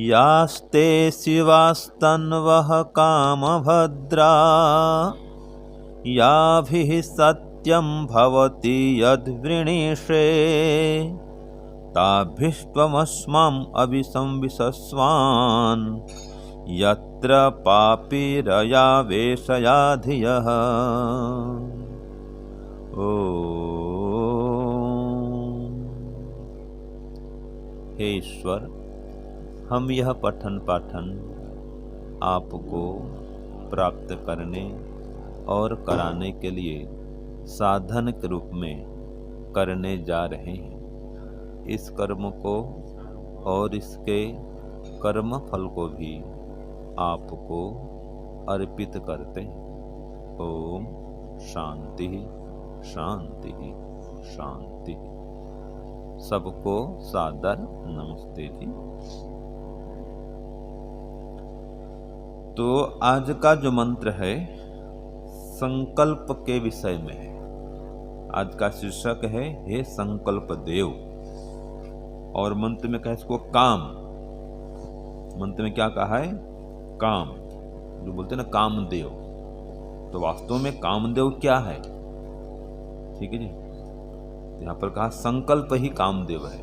यास्ते शिवास्तन्वः कामभद्रा याभिः सत्यं भवति यद्वृणीषे ताभिस्त्वमस्माम् अभिसंविशस्वान् यत्र पापीरया वेशया धियः। हे ईश्वर, हम यह पठन पाठन आपको प्राप्त करने और कराने के लिए साधन के रूप में करने जा रहे हैं। इस कर्म को और इसके कर्म फल को भी आपको अर्पित करते हैं। ओम शांति शांति शांति। सबको सादर नमस्ते जी। तो आज का जो मंत्र है संकल्प के विषय में है। आज का शीर्षक है हे संकल्प देव। और मंत्र में कहा इसको काम। मंत्र में क्या कहा है? काम। जो बोलते हैं ना कामदेव, तो वास्तव में कामदेव क्या है? ठीक है जी। यहाँ पर कहा संकल्प ही कामदेव है।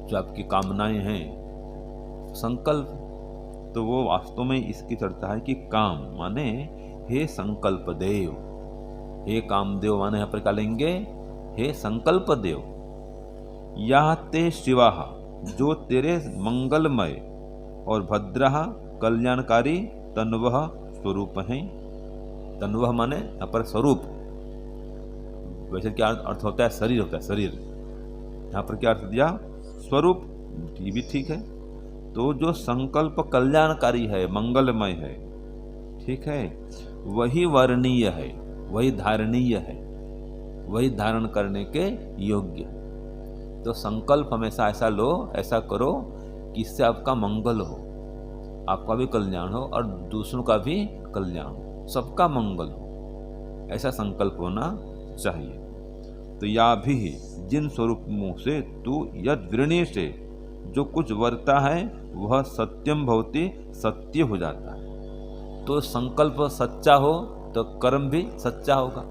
जो आपकी कामनाएं हैं संकल्प, तो वो वास्तव में इसकी चर्चा है कि काम माने हे संकल्प देव। हे कामदेव माने यहाँ पर क्या लेंगे? हे संकल्प देव। या ते शिवाः, जो तेरे मंगलमय और भद्रः कल्याणकारी तन्वः स्वरूप हैं। तन्वः माने यहाँ पर स्वरूप, वैसे क्या अर्थ होता है? शरीर होता है, शरीर। यहाँ पर क्या अर्थ दिया? स्वरूप। ये भी ठीक है। तो जो संकल्प कल्याणकारी है, मंगलमय है, ठीक है, वही वर्णीय है, वही धारणीय है, वही धारण करने के योग्य है। तो संकल्प हमेशा ऐसा लो, ऐसा करो कि इससे आपका मंगल हो, आपका भी कल्याण हो और दूसरों का भी कल्याण हो, सबका मंगल हो। ऐसा संकल्प होना चाहिए। तो या भी जिन स्वरूपों से तू यद वृणी से जो कुछ वर्ता है वह सत्यम भवति, सत्य हो जाता है। तो संकल्प सच्चा हो तो कर्म भी सच्चा होगा,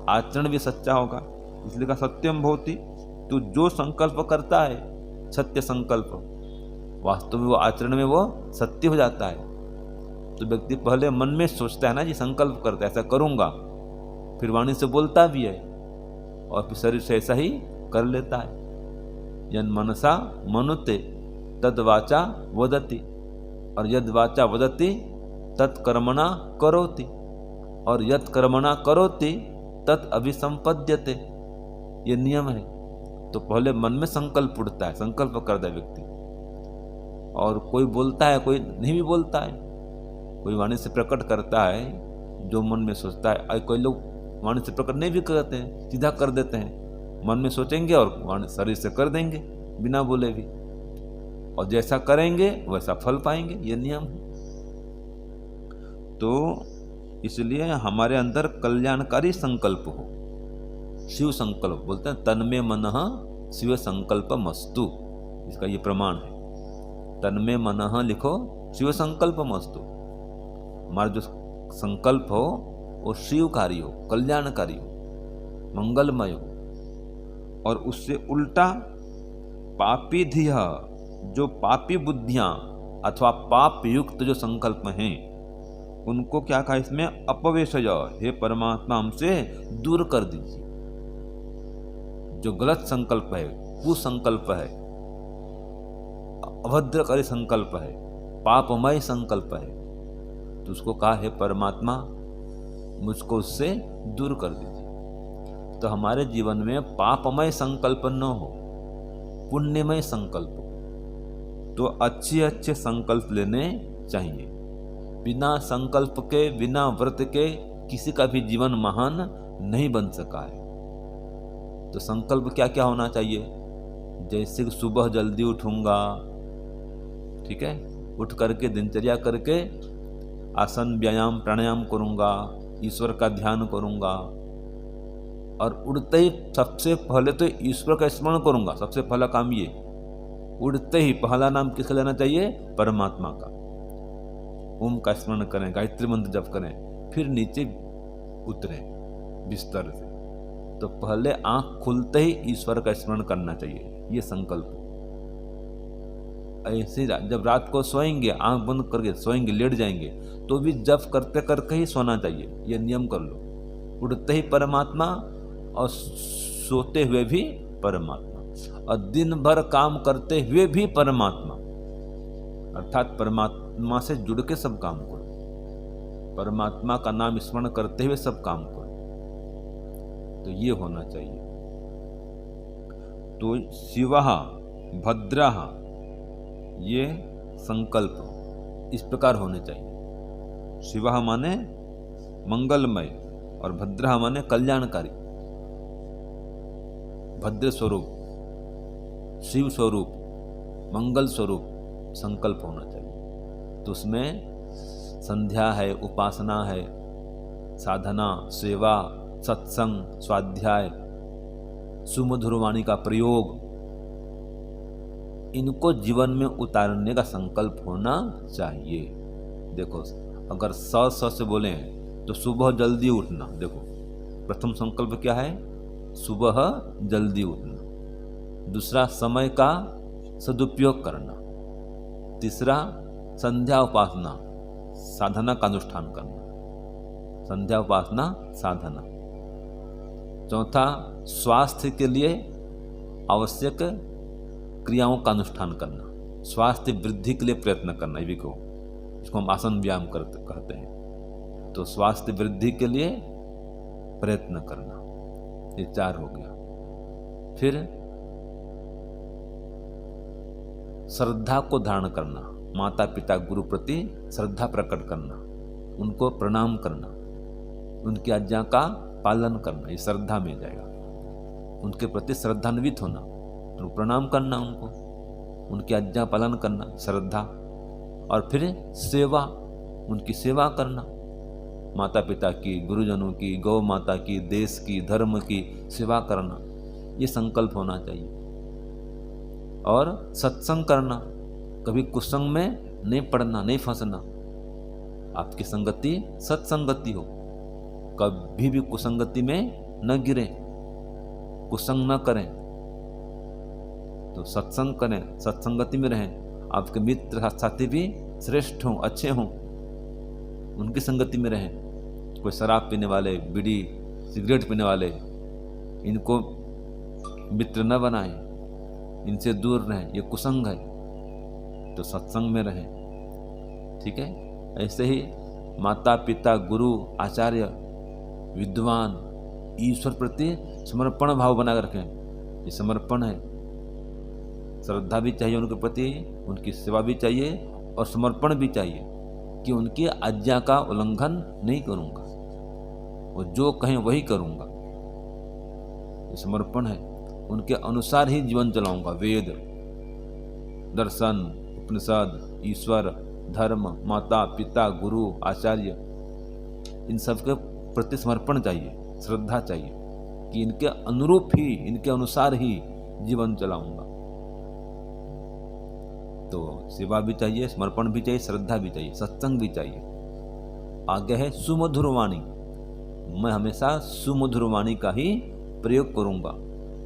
आचरण भी सच्चा होगा। इसलिए का सत्यम भवति। तो जो संकल्प करता है सत्य संकल्प, वास्तव में वो आचरण में वो सत्य हो जाता है। तो व्यक्ति पहले मन में सोचता है ना जी, संकल्प करता है ऐसा करूंगा, फिर वाणी से बोलता भी है और फिर शरीर से ऐसा ही कर लेता है। यन मनसा मनुते तद वाचा वदति, और यद वाचा वदति तत् कर्मणा करोति, और यद कर्मणा करोति तत् अभिसंपद्यते। ये नियम है। तो पहले मन में संकल्प उठता है, संकल्प करता है व्यक्ति, और कोई बोलता है, कोई नहीं भी बोलता है, कोई वाणी से प्रकट करता है जो मन में सोचता है। और कोई लोग वाणी से प्रकट नहीं भी करते हैं, सीधा कर देते हैं। मन में सोचेंगे और वाणी शरीर से कर देंगे बिना बोले भी, और जैसा करेंगे वैसा फल पाएंगे। ये नियम है। तो इसलिए हमारे अंदर कल्याणकारी संकल्प हो, शिव संकल्प बोलते हैं। तन्मे मनः शिव संकल्प मस्तु, इसका ये प्रमाण है। तन्मे मनः लिखो, शिव संकल्प मस्तु। हमारा जो संकल्प हो वो शिवकारी हो, कल्याणकारी हो, मंगलमय हो। और उससे उल्टा पापी धिय, जो पापी बुद्धियां अथवा पाप युक्त जो संकल्प हैं उनको क्या कहा इसमें? अपवेशय, हे परमात्मा हमसे दूर कर दीजिए। जो गलत संकल्प है, कुसंकल्प है, अभद्रकारी संकल्प है, पापमय संकल्प है, तो उसको कहा हे परमात्मा मुझको उससे दूर कर दीजिए। तो हमारे जीवन में पापमय संकल्प न हो, पुण्यमय संकल्प हो। तो अच्छे अच्छे संकल्प लेने चाहिए। बिना संकल्प के, बिना व्रत के किसी का भी जीवन महान नहीं बन सका है। तो संकल्प क्या क्या होना चाहिए? जैसे कि सुबह जल्दी उठूंगा, ठीक है, उठ करके दिनचर्या करके आसन व्यायाम प्राणायाम करूंगा, ईश्वर का ध्यान करूंगा, और उड़ते ही सबसे पहले तो ईश्वर का स्मरण करूंगा। सबसे पहला काम ये उड़ते ही पहला नाम किसका लेना चाहिए? परमात्मा का। ओम का स्मरण करें, गायत्री मंत्र जप करें, फिर नीचे उतरें बिस्तर से। तो पहले आंख खुलते ही ईश्वर का स्मरण करना चाहिए, ये संकल्प। ऐसे जब रात को सोएंगे, आंख बंद करके सोएंगे, लेट जाएंगे, तो भी जप करते करके ही सोना चाहिए, ये नियम कर लो। उठते ही परमात्मा और सोते हुए भी परमात्मा, और दिन भर काम करते हुए भी परमात्मा, अर्थात परमात्मा से जुड़ के सब काम करो, परमात्मा का नाम स्मरण करते हुए सब काम करो। तो ये होना चाहिए। तो शिवः भद्रः, ये संकल्प इस प्रकार होने चाहिए। शिवः माने मंगलमय और भद्रः माने कल्याणकारी। भद्र स्वरूप, शिव स्वरूप, मंगल स्वरूप संकल्प होना चाहिए। तो उसमें संध्या है, उपासना है, साधना, सेवा, सत्संग, स्वाध्याय, सुमधुर वाणी का प्रयोग, इनको जीवन में उतारने का संकल्प होना चाहिए। देखो, अगर 100 से बोले तो सुबह जल्दी उठना। देखो, प्रथम संकल्प क्या है? सुबह जल्दी उठना। दूसरा, समय का सदुपयोग करना। तीसरा, संध्या उपासना, साधना का अनुष्ठान करना। संध्या उपासना साधना। चौथा, स्वास्थ्य के लिए आवश्यक क्रियाओं का अनुष्ठान करना, स्वास्थ्य वृद्धि के लिए प्रयत्न करना, ये भी कहो, इसको हम आसन व्यायाम कहते हैं। तो स्वास्थ्य वृद्धि के लिए प्रयत्न करना, ये 4 हो गया। फिर श्रद्धा को धारण करना, माता पिता गुरु प्रति श्रद्धा प्रकट करना, उनको प्रणाम करना, उनकी आज्ञा का पालन करना, ये श्रद्धा में जाएगा। उनके प्रति श्रद्धान्वित होना, तो प्रणाम करना उनको, उनकी आज्ञा पालन करना, श्रद्धा। और फिर सेवा, उनकी सेवा करना, माता पिता की, गुरुजनों की, गौ माता की, देश की, धर्म की सेवा करना, ये संकल्प होना चाहिए। और सत्संग करना, कभी कुसंग में नहीं पड़ना, नहीं फंसना। आपकी संगति सत्संगति हो, कभी भी कुसंगति में न गिरे, कुसंग न करें। तो सत्संग करें, सत्संगति में रहें। आपके मित्र साथी भी श्रेष्ठ हों, अच्छे हों, उनकी संगति में रहें। कोई शराब पीने वाले, बीड़ी सिगरेट पीने वाले, इनको मित्र न बनाएं, इनसे दूर रहें, ये कुसंग है। तो सत्संग में रहें, ठीक है। ऐसे ही माता पिता, गुरु, आचार्य, विद्वान, ईश्वर प्रति समर्पण भाव बनाकर रखें, ये समर्पण है। श्रद्धा भी चाहिए उनके प्रति, उनकी सेवा भी चाहिए और समर्पण भी चाहिए कि उनकी आज्ञा का उल्लंघन नहीं करूंगा, वो जो कहें वही करूंगा, ये समर्पण है। उनके अनुसार ही जीवन चलाऊंगा। वेद, दर्शन, उपनिषद, ईश्वर, धर्म, माता पिता, गुरु, आचार्य, इन सब के प्रति समर्पण चाहिए, श्रद्धा चाहिए कि इनके अनुरूप ही, इनके अनुसार ही जीवन चलाऊंगा। तो सेवा भी चाहिए, समर्पण भी चाहिए, श्रद्धा भी चाहिए, सत्संग भी चाहिए। आगे है सुमधुर वाणी, मैं हमेशा सुमधुर वाणी का ही प्रयोग करूंगा,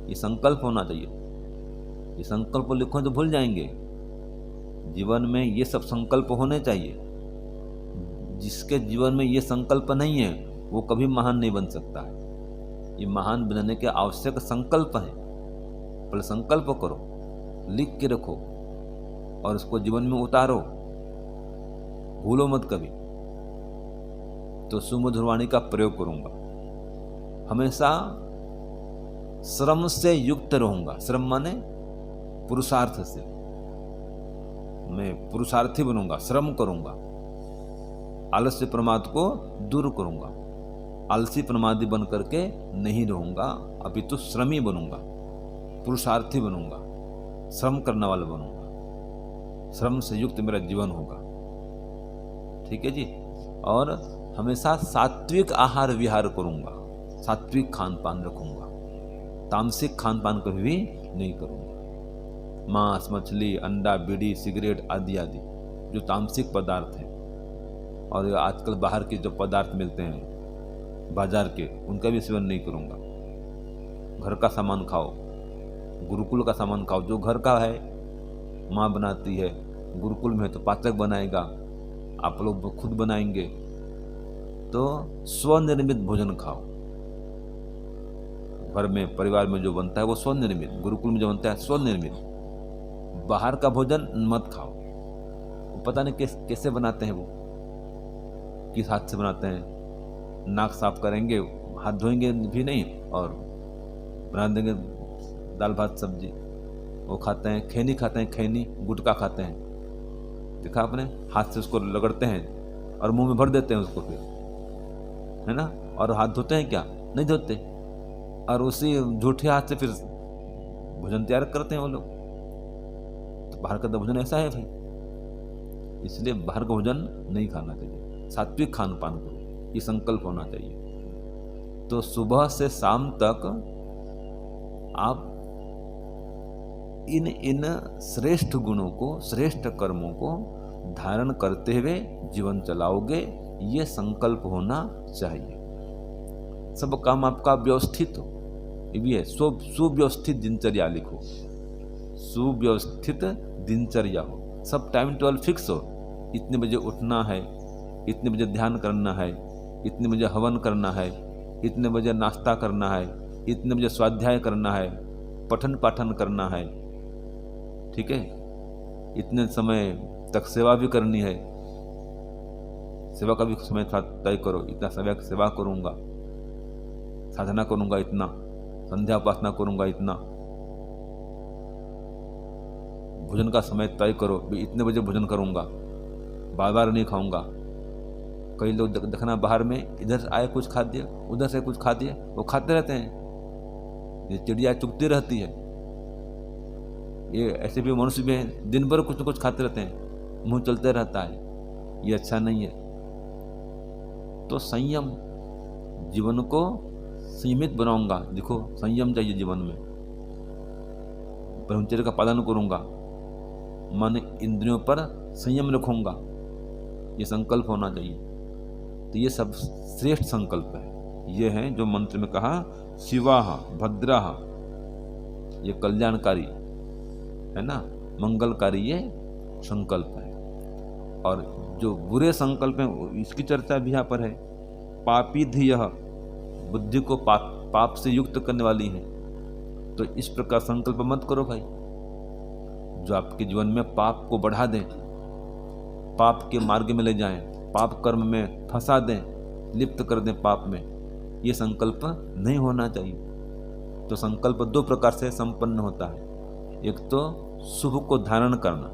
ये संकल्प होना चाहिए। ये संकल्प लिखो तो भूल जाएंगे। जीवन में ये सब संकल्प होने चाहिए। जिसके जीवन में ये संकल्प नहीं है वो कभी महान नहीं बन सकता है। ये महान बनने के आवश्यक संकल्प है। पहले संकल्प करो, लिख के रखो और उसको जीवन में उतारो, भूलो मत कभी। तो सुमधुर वाणी का प्रयोग करूंगा, हमेशा श्रम से युक्त रहूंगा। श्रम माने पुरुषार्थ से, मैं पुरुषार्थी बनूंगा, श्रम करूंगा, आलस्य प्रमाद को दूर करूंगा। आलसी प्रमादी बन करके नहीं रहूंगा, अभी तो श्रमी बनूंगा, पुरुषार्थी बनूंगा, श्रम करने वाला बनूंगा। श्रम से युक्त मेरा जीवन होगा, ठीक है जी। और हमेशा सात्विक आहार विहार करूंगा, सात्विक खान पान रखूंगा, तामसिक खान पान कभी भी नहीं करूंगा। मांस, मछली, अंडा, बीड़ी, सिगरेट आदि आदि जो तामसिक पदार्थ हैं, और आजकल बाहर के जो पदार्थ मिलते हैं बाजार के, उनका भी सेवन नहीं करूँगा। घर का सामान खाओ, गुरुकुल का सामान खाओ, जो घर का है, माँ बनाती है, गुरुकुल में है तो पाचक बनाएगा, आप लोग खुद बनाएंगे, तो स्वनिर्मित भोजन खाओ। घर में परिवार में जो बनता है वो स्वनिर्मित, गुरुकुल में जो बनता है स्वनिर्मित। बाहर का भोजन मत खाओ, वो पता नहीं कैसे बनाते हैं, वो किस हाथ से बनाते हैं। नाक साफ करेंगे, हाथ धोएंगे भी नहीं, और बना देंगे दाल भात सब्जी। वो खाते हैं खैनी, खाते हैं खैनी, गुटखा खाते हैं, देखा आपने, हाथ से उसको रगड़ते हैं और मुंह में भर देते हैं उसको, फिर है ना, और हाथ धोते हैं क्या? नहीं धोते, और उसी झूठे हाथ से फिर भोजन तैयार करते हैं वो लोग। तो बाहर का तो भोजन ऐसा है भाई, इसलिए बाहर का भोजन नहीं खाना चाहिए, सात्विक खान पान करो, ये संकल्प होना चाहिए। तो सुबह से शाम तक आप इन श्रेष्ठ गुणों को, श्रेष्ठ कर्मों को धारण करते हुए जीवन चलाओगे, ये संकल्प होना चाहिए। सब काम आपका व्यवस्थित हो, ये भी है, सुव्यवस्थित दिनचर्या लिखो, सुव्यवस्थित दिनचर्या हो, सब टाइम टेबल फिक्स हो। इतने बजे उठना है, इतने बजे ध्यान करना है, इतने बजे हवन करना है, इतने बजे नाश्ता करना है, इतने बजे स्वाध्याय करना है, पठन पाठन करना है, ठीक है, इतने समय तक सेवा भी करनी है, सेवा का भी समय तय करो, इतना समय की सेवा करूंगा, साधना करूंगा इतना, संध्या उपासना करूंगा इतना, भोजन का समय तय करो, इतने बजे भोजन करूंगा, बार बार नहीं खाऊंगा। कई लोग देखना बाहर में, इधर से आए कुछ खा दिया, उधर से कुछ खा दिया, वो खाते रहते हैं, ये चिड़िया चुगती रहती है। ये ऐसे भी मनुष्य भी हैं, दिन भर कुछ न कुछ खाते रहते हैं, मुंह चलते रहता है, ये अच्छा नहीं है। तो संयम, जीवन को संयमित बनाऊंगा, देखो संयम चाहिए जीवन में, ब्रह्मचर्य का पालन करूंगा, मन इंद्रियों पर संयम रखूंगा, ये संकल्प होना चाहिए। तो ये सब श्रेष्ठ संकल्प है, ये है जो मंत्र में कहा, शिवाः भद्राः, ये कल्याणकारी है ना, मंगलकारी ये संकल्प है। और जो बुरे संकल्प हैं इसकी चर्चा भी यहाँ पर है। पापी धियः, बुद्धि को पाप से युक्त करने वाली है, तो इस प्रकार संकल्प मत करो भाई, जो आपके जीवन में पाप को बढ़ा दें, पाप के मार्ग में ले जाएं, पाप कर्म में फंसा दें, लिप्त कर दें पाप में, ये संकल्प नहीं होना चाहिए। तो संकल्प दो प्रकार से संपन्न होता है, एक तो शुभ को धारण करना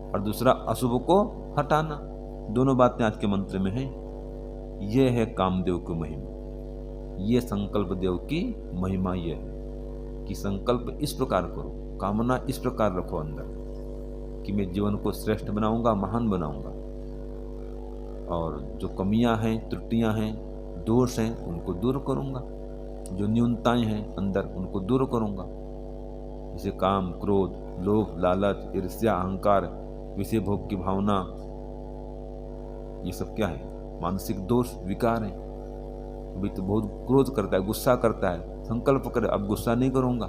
और दूसरा अशुभ को हटाना। दोनों बातें आज के मंत्र में हैं। ये है कामदेव की महिमा, ये संकल्प देव की महिमा ये है कि संकल्प इस प्रकार करो, कामना इस प्रकार रखो अंदर कि मैं जीवन को श्रेष्ठ बनाऊंगा, महान बनाऊंगा, और जो कमियां हैं, त्रुटियां हैं, दोष हैं, उनको दूर करूंगा, जो न्यूनताएं हैं अंदर उनको दूर करूंगा। जैसे काम, क्रोध, लोभ, लालच, ईर्ष्या, अहंकार, विषय भोग की भावना, ये सब क्या है? मानसिक दोष, विकार है। अभी तो बहुत क्रोध करता है, गुस्सा करता है, संकल्प करे अब गुस्सा नहीं करूंगा।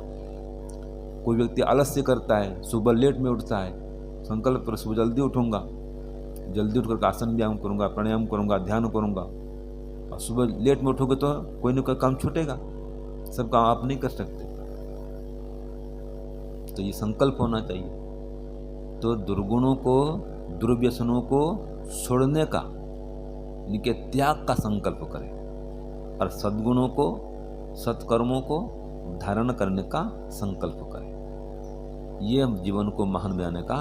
कोई व्यक्ति आलस्य करता है, सुबह लेट में उठता है, संकल्प पर सुबह जल्दी उठूंगा, जल्दी उठकर आसन व्यायाम करूंगा, प्राणायाम करूंगा, ध्यान करूंगा। और सुबह लेट में उठोगे तो कोई न कोई काम छूटेगा, सब काम आप नहीं कर सकते। तो ये संकल्प होना चाहिए। तो दुर्गुणों को, दुर्व्यसनों को छोड़ने का, इनके त्याग का संकल्प करें, और सद्गुणों को, सत्कर्मों को धारण करने का संकल्प करें। ये जीवन को महान बनाने का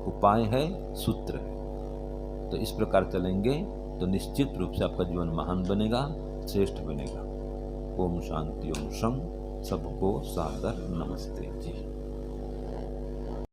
उपाय है, सूत्र है। तो इस प्रकार चलेंगे तो निश्चित रूप से आपका जीवन महान बनेगा, श्रेष्ठ बनेगा। ओम शांति, ओम शम। सबको सादर नमस्ते जी।